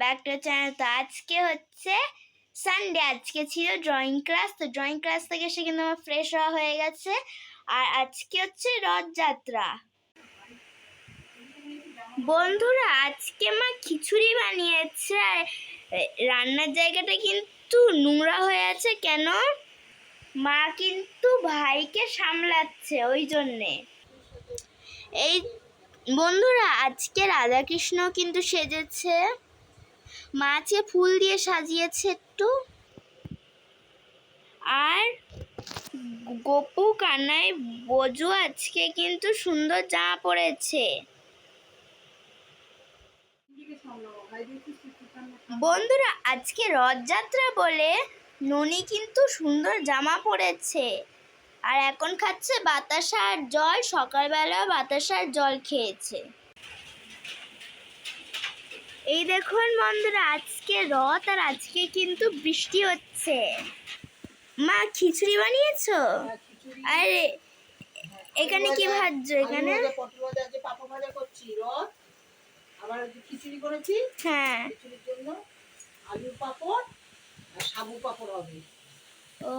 Back to channel. তো আজকে হচ্ছে সানডে, আজকে ছিল ড্রয়িং ক্লাস। তো ড্রয়িং ক্লাস থেকে এসে কিন্তু আমার ফ্রেশ হওয়া হয়ে গেছে। আর আজকে হচ্ছে রথযাত্রা। বন্ধুরা, আজকে মা খিচুড়ি বানিয়েছে আর রান্নার জায়গাটা কিন্তু নোংরা হয়ে আছে। কেন? মা কিন্তু ভাইকে সামলাচ্ছে, ওই জন্যে। এই বন্ধুরা, আজকে রাধাকৃষ্ণ কিন্তু সেজেছে, মাছে ফুল দিয়ে সাজিয়েছে একটু। আর গপু কানাই বোজো আজকে কিন্তু সুন্দর জামা পরেছে। বন্ধুরা, আজকে রথযাত্রা বলে ননি কিন্তু সুন্দর জামা পরেছে আর এখন খাচ্ছে বাতাসার জল। সকালবেলা বাতাসার জল খেয়েছে। এই দেখুন বন্ধুরা, আজকে রথ আর আজকে কিন্তু বৃষ্টি হচ্ছে। মা খিচুড়ি বানিয়েছো? আরে এখানে কি ভাজছো? এখানে পটল ভাজা আছে, পাপড় ভাজা করছি, রথ আবার খিচুড়ি করেছি। হ্যাঁ, খিচুড়ির জন্য আলুর পাপড় আর সাবু পাপড় হবে। ও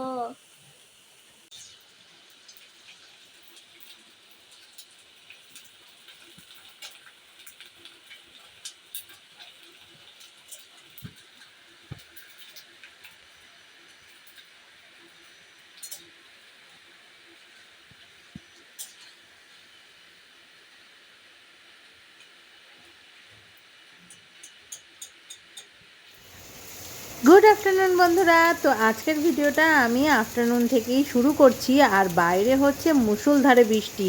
গুড আফটারনুন বন্ধুরা। তো আজকের ভিডিওটা আমি আফটারনুন থেকেই শুরু করছি। আর বাইরে হচ্ছে মুষলধারে বৃষ্টি।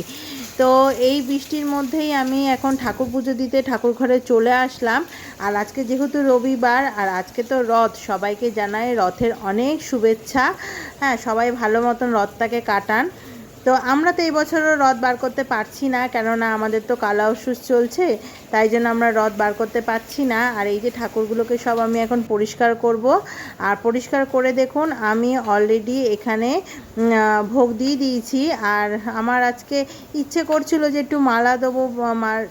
তো এই বৃষ্টির মধ্যেই আমি এখন ঠাকুর পুজো দিতে ঠাকুর ঘরে চলে আসলাম। আর আজকে যেহেতু রবিবার আর আজকে তো রথ, সবাইকে জানাই রথের অনেক শুভেচ্ছা। হ্যাঁ, সবাই ভালো মতন রথটাকে কাটান। তো আমরা তো এই বছরও রথ বার করতে পারছি না, কেননা আমাদের তো কালা ওষুধ চলছে, তাই জন্য আমরা রথ বার করতে পারছি না। আর এই যে ঠাকুরগুলোকে সব আমি এখন পরিষ্কার করব। আর পরিষ্কার করে দেখুন, আমি অলরেডি এখানে ভোগ দিয়ে দিয়েছি। আর আমার আজকে ইচ্ছে করছিল যে একটু মালা দেবো,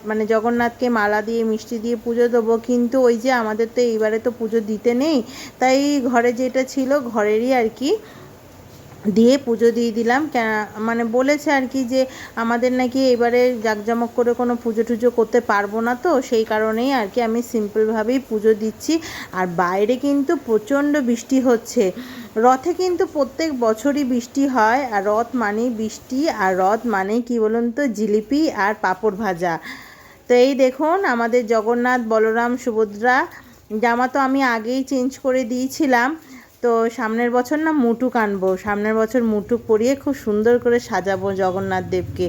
মানে জগন্নাথকে মালা দিয়ে মিষ্টি দিয়ে পুজো দেবো, কিন্তু ওই যে আমাদের তো এইবারে তো পুজো দিতে নেই, তাই ঘরে যেটা ছিল ঘরেরই আর কি দিয়ে পুজো দিয়ে দিলাম। মানে বলেছে আর কি যে আমাদের নাকি এবারে জাঁকজমক করে কোনো পুজো টুজো করতে পারবো না, তো সেই কারণেই আর কি আমি সিম্পলভাবেই পুজো দিচ্ছি। আর বাইরে কিন্তু প্রচণ্ড বৃষ্টি হচ্ছে। রথে কিন্তু প্রত্যেক বছরই বৃষ্টি হয়, আর রথ মানেই বৃষ্টি, আর রথ মানেই কী বলুন তো, জিলিপি আর পাঁপড় ভাজা। তো এই দেখুন আমাদের জগন্নাথ, বলরাম, সুভদ্রা জামা তো আমি আগেই চেঞ্জ করে দিয়েছিলাম। তো সামনের বছর না মুটুক আনবো, সামনের বছর মুটুক পরিয়ে খুব সুন্দর করে সাজাবো জগন্নাথ দেবকে।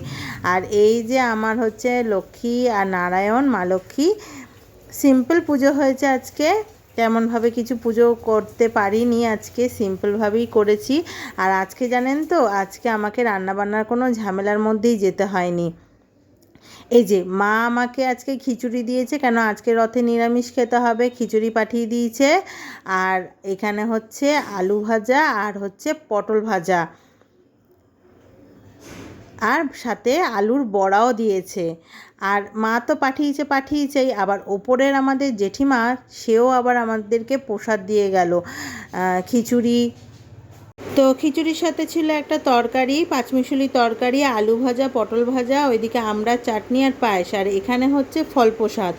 আর এই যে আমার হচ্ছে লক্ষ্মী আর নারায়ণ, মা লক্ষ্মী। সিম্পল পুজো হয়েছে আজকে, তেমনভাবে কিছু পুজো করতে পারিনি, আজকে সিম্পলভাবেই করেছি। আর আজকে জানেন তো, আজকে আমাকে রান্নাবান্নার কোনো ঝামেলার মধ্যেই যেতে হয়নি। এই যে মা আমাকে আজকে খিচুড়ি দিয়েছে, কেন আজকে রথে নিরামিষ খেতে হবে, খিচুড়ি পাঠিয়ে দিয়েছে। আর এখানে হচ্ছে আলু ভাজা আর হচ্ছে পটল ভাজা, আর সাথে আলুর বড়াও দিয়েছে। আর মা তো পাঠিয়েছেই, আবার ওপরের আমাদের জেঠিমা, সেও আবার আমাদেরকে প্রসাদ দিয়ে গেল, খিচুড়ি। তো খিচুড়ির সাথে ছিল একটা তরকারি, পাঁচমিশালি তরকারি, আলু ভাজা, পটল ভাজা, ওইদিকে আমড়ার চাটনি আর পায়েস। আর এখানে হচ্ছে ফল প্রসাদ,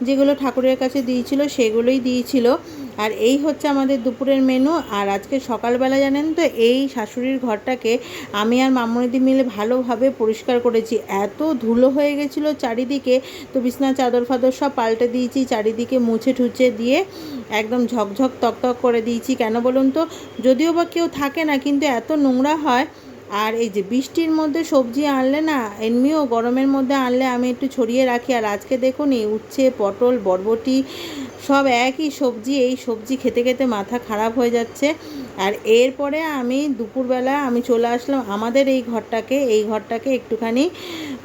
যেগুলো ঠাকুরের কাছে দিয়েছিল সেগুলোই দিয়েছিল। আর এই হচ্ছে আমাদের দুপুরের মেনু। আর আজকে সকালবেলা জানেন তো, এই শাশুড়ির ঘরটাকে আমি আর মামুনিদি মিলে ভালোভাবে পরিষ্কার করেছি। এত ধুলো হয়ে গেছিলো চারিদিকে, তো বিছনা চাদর ফাদর সব পাল্টে দিয়েছি, চারিদিকে মুছে ঠুছে দিয়ে একদম ঝকঝক তকতক করে দিয়েছি। কেন বলুন তো, যদিও বা কেউ থাকে না, কিন্তু এত নোংরা হয়। আর এই যে বৃষ্টির মধ্যে সবজি আনলে না, এমনিও গরমের মধ্যে আনলে আমি একটু ছড়িয়ে রাখি। আর আজকে দেখুন, এই উচ্ছে, পটল, বরবটি সব একই সবজি, এই সবজি খেতে খেতে মাথা খারাপ হয়ে যাচ্ছে। আর এরপরে আমি দুপুরবেলা আমি চলে আসলাম আমাদের এই ঘরটাকে একটুখানি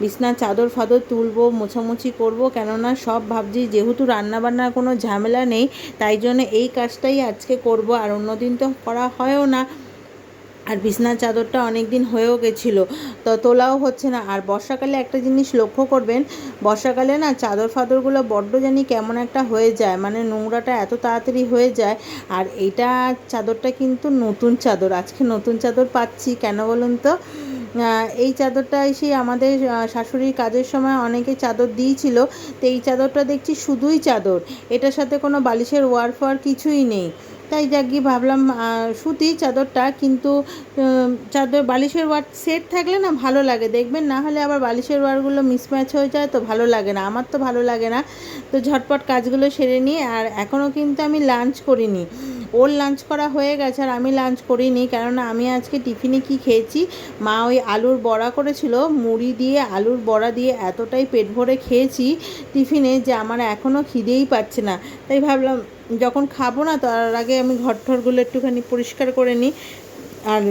বিছনার চাদর ফাদর তুলবো, মোছামুছি করব। কেননা সব ভাবছি যেহেতু রান্নাবান্নার কোনো ঝামেলা নেই, তাই জন্য এই কাজটাই আজকে করব। আর অন্যদিন তো করা হয়ও না। আর বিছনার চাদরটা অনেক দিন হয়েও গেছিলো, তো তোলাও হচ্ছে না। আর বর্ষাকালে একটা জিনিস লক্ষ্য করবেন, বর্ষাকালে না চাদর ফাদরগুলো বড্ড জানি কেমন একটা হয়ে যায়, মানে নোংরাটা এত তাড়াতাড়ি হয়ে যায়। আর এইটা চাদরটা কিন্তু নতুন চাদর, আজকে নতুন চাদর পাচ্ছি কেন বলুন তো। এই চাদরটা এসে আমাদের শাশুড়ির কাজের সময় অনেকে চাদর দিয়েছিল, তো এই চাদরটা দেখছি শুধুই চাদর, এটার সাথে কোনো বালিশের ওয়ার ফোয়ার কিছুই নেই। তাই যাক ভাবলাম সুতি চাদরটা, কিন্তু চাদর বালিশের ওয়ার সেট থাকলে না ভালো লাগে দেখবেন, না হলে আবার বালিশের ওয়ারগুলো মিসম্যাচ হয়ে যায়, তো ভালো লাগে না, আমার তো ভালো লাগে না। তো ঝটপট কাজগুলো সেরে নিই। আর এখনও কিন্তু আমি লাঞ্চ করিনি, ওর লাঞ্চ করা হয়ে গেছে আর আমি লাঞ্চ করিনি, কেননা আমি আজকে টিফিনে কি খেয়েছি, মা ওই আলুর বড়া করেছিল, মুড়ি দিয়ে আলুর বড়া দিয়ে এতটাই পেট ভরে খেয়েছি টিফিনে যে আমার এখনও খিদেই পাচ্ছে না। তাই ভাবলাম যখন খাবো না তার আগে আমি ঘরঠরগুলো একটুখানি পরিষ্কার করে নিই। আর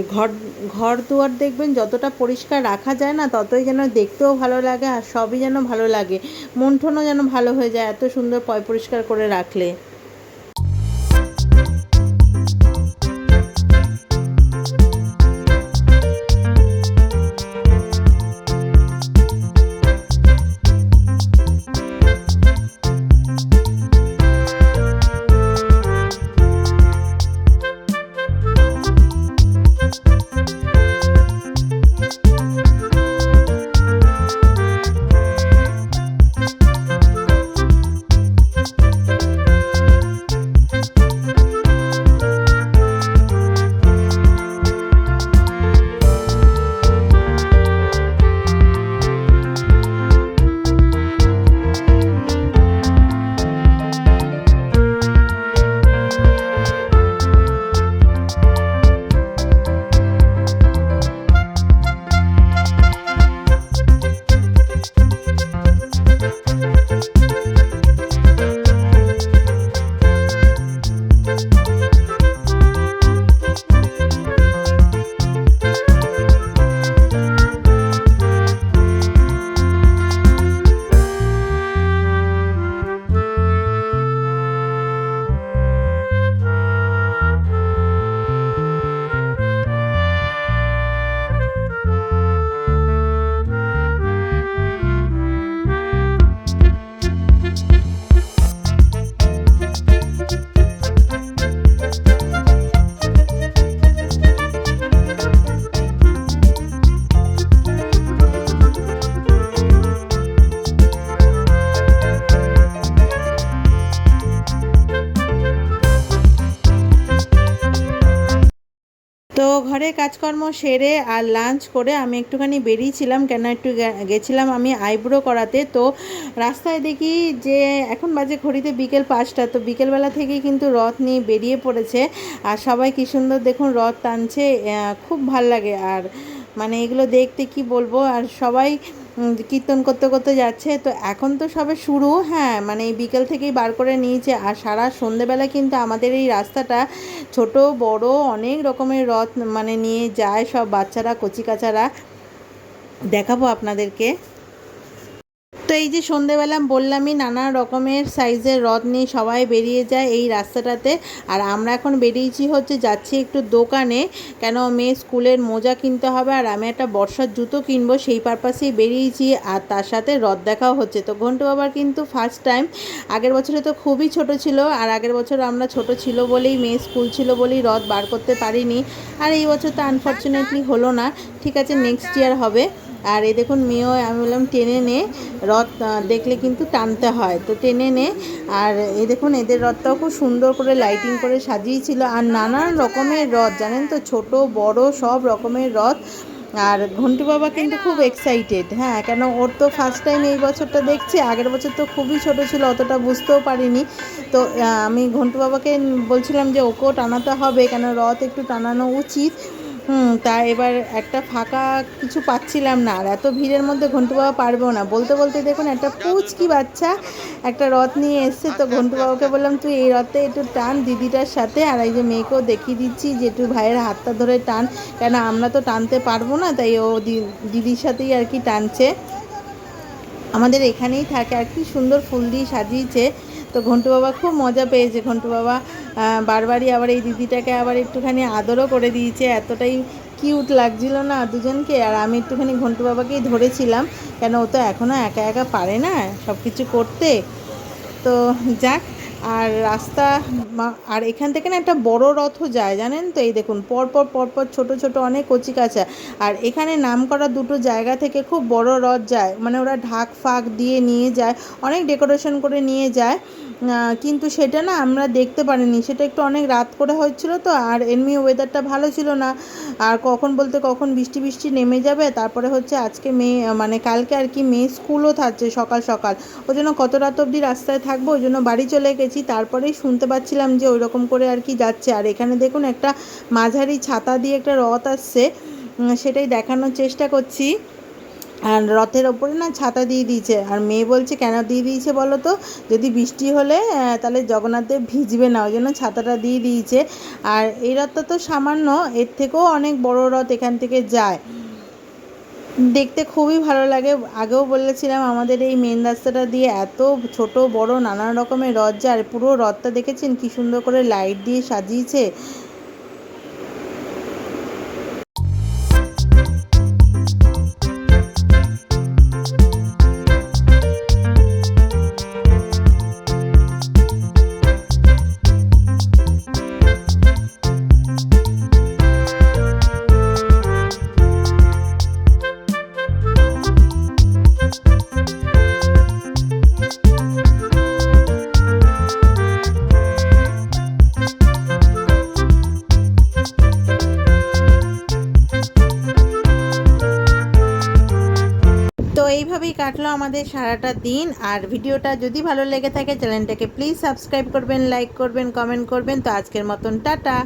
ঘর দুয়ার দেখবেন যতটা পরিষ্কার রাখা যায় না, ততই যেন দেখতেও ভালো লাগে আর সবই যেন ভালো লাগে, মন টনও যেন ভালো হয়ে যায় এত সুন্দর পরিষ্কার করে রাখলে। তো ঘরে কাজকর্ম সেরে আর লাঞ্চ করে আমি একটুখানি বেরিয়েছিলাম, কেন একটু গেছিলাম আমি আইব্রো করাতে। তো রাস্তায় দেখি যে এখন বাজে ঘড়িতে বিকেল 5টা, তো বিকেলবেলা থেকেই কিন্তু রথ নিয়ে বেরিয়ে পড়েছে আর সবাই কী সুন্দর দেখুন রথ টানছে, খুব ভাল লাগে। আর মানে এগুলো দেখতে কি বলবো, আর সবাই কীর্তন করতে করতে যাচ্ছে। তো এখন তো সবে শুরু, হ্যাঁ মানে এই বিকেল থেকেই বার করে নিয়েছে। আর সারা সন্ধেবেলা কিন্তু আমাদের এই রাস্তাটা ছোট বড় অনেক রকমের রথ মানে নিয়ে যায় সব বাচ্চারা কচিকাচারা, দেখাবো আপনাদেরকে। তো এই যে সন্ধেবেলা বললামই নানা রকমের সাইজের রথ নিয়ে সবাই বেরিয়ে যায় এই রাস্তাটাতে। আর আমরা এখন বেরিয়েছি হচ্ছে যাচ্ছি একটু দোকানে, কেন মেয়ে স্কুলের মোজা কিনতে হবে আর আমি একটা বর্ষার জুতো কিনবো, সেই পারপাসেই বেরিয়েছি। আর তার সাথে রথ দেখাও হচ্ছে। তো ঘন্টু বাবার কিন্তু ফার্স্ট টাইম, আগের বছরে তো খুবই ছোট ছিল, আর আগের বছর আমরা ছোট ছিল বলেই মেয়ে স্কুল ছিল বলেই রথ বার করতে পারিনি। আর এই বছর তো আনফর্চুনেটলি হলো না, ঠিক আছে নেক্সট ইয়ার হবে। আর এই দেখুন মেয়েও, আমি বললাম টেনে নে, রথ দেখলে কিন্তু টানতে হয়, তো টেনে নে। আর এই দেখুন এদের রথটাও খুব সুন্দর করে লাইটিং করে সাজিয়েছিল, আর নানান রকমের রথ জানেন তো, ছোট বড় সব রকমের রথ। আর ঘন্টু বাবা কিন্তু খুব এক্সাইটেড, হ্যাঁ কেন ওর তো ফার্স্ট টাইম এই বছরটা দেখছে, আগের বছর তো খুবই ছোট ছিল অতটা বুঝতেও পারিনি। তো আমি ঘন্টু বাবাকে বলছিলাম যে ওকেও টানাতে হবে, কেন রথ একটু টানানো উচিত। তা এবার একটা ফাঁকা কিছু পাচ্ছিলাম না, আর এত ভিড়ের মধ্যে ঘন্টু বাবা পারবেও না। বলতে বলতে দেখুন একটা পুচকি বাচ্চা একটা রথ নিয়ে এসছে, তো ঘন্টু বাবাকে বললাম তুই এই রথে একটু টান দিদিটার সাথে, আর এই যে মেয়েকেও দেখিয়ে দিচ্ছি যে একটু ভাইয়ের হাতটা ধরে টান, কেন আমরা তো টানতে পারবো না, তাই ও দিদির সাথেই আর কি টানছে। আমাদের এখানেই থাকে আর কি সুন্দর ফুল দিয়ে সাজিয়েছে। তো ঘন্টু বাবা খুব মজা পেয়েছে, ঘন্টু বাবা বারবারই আবার এই দিদিটাকে আবার একটুখানি আদরও করে দিয়েছে, এতটাই কিউট লাগছিল না দুজনকে। আর আমি একটুখানি ঘন্টু বাবাকেই ধরেছিলাম, কেন ও তো এখনও একা একা পারে না সব কিছু করতে। তো যাক, আর রাস্তা আর এখান থেকে না একটা বড় রথও যায় জানেন তো। এই দেখুন পরপর ছোট ছোট অনেক কচি কাঁচা। আর এখানে নাম করা দুটো জায়গা থেকে খুব বড় রথ যায়, মানে ওরা ঢাক ফাক দিয়ে নিয়ে যায়, অনেক ডেকোরেশন করে নিয়ে যায়। কিন্তু সেটা না আমরা দেখতে পারিনি, সেটা একটু অনেক রাত করে হচ্ছিল তো, আর এমনি ওয়েদারটা ভালো ছিল না। আর কখন বলতে কখন বৃষ্টি বৃষ্টি নেমে যাবে। তারপরে হচ্ছে আজকে মানে কালকে আর কি মেয়ে স্কুলও থাকছে সকাল সকাল, ওই জন্য কত রাত অবধি রাস্তায় থাকবো, ওই জন্য বাড়ি চলে গেছি। তারপরেই শুনতে পাচ্ছিলাম যে ওই রকম করে আর কি যাচ্ছে। আর এখানে দেখুন একটা মাঝারি ছাতা দিয়ে একটা রথ আসছে, সেটাই দেখানোর চেষ্টা করছি। আর রথের ওপরে না ছাতা দিয়ে দিয়েছে, আর মেয়ে বলছে কেন দিয়ে দিয়েছে বলো তো, যদি বৃষ্টি হলে তাহলে জগন্নাথদেব ভিজবে না, ওই জন্য ছাতাটা দিয়ে দিয়েছে। আর এই রথটা তো সামান্য, এর থেকেও অনেক বড় রথ এখান থেকে যায়, দেখতে খুবই ভালো লাগে। আগেও বলেছিলাম আমাদের এই মেন রাস্তাটা দিয়ে এত ছোট বড় নানান রকমের রথ যায়। আর পুরো রথটা দেখেছেন কি সুন্দর করে লাইট দিয়ে সাজিয়েছে। তো এইভাবেই কাটলো আমাদের সারাটা দিন। আর ভিডিওটা যদি ভালো লেগে থাকে চ্যানেলটাকে প্লিজ সাবস্ক্রাইব করবেন, লাইক করবেন, কমেন্ট করবেন। তো আজকের মতন টাটা।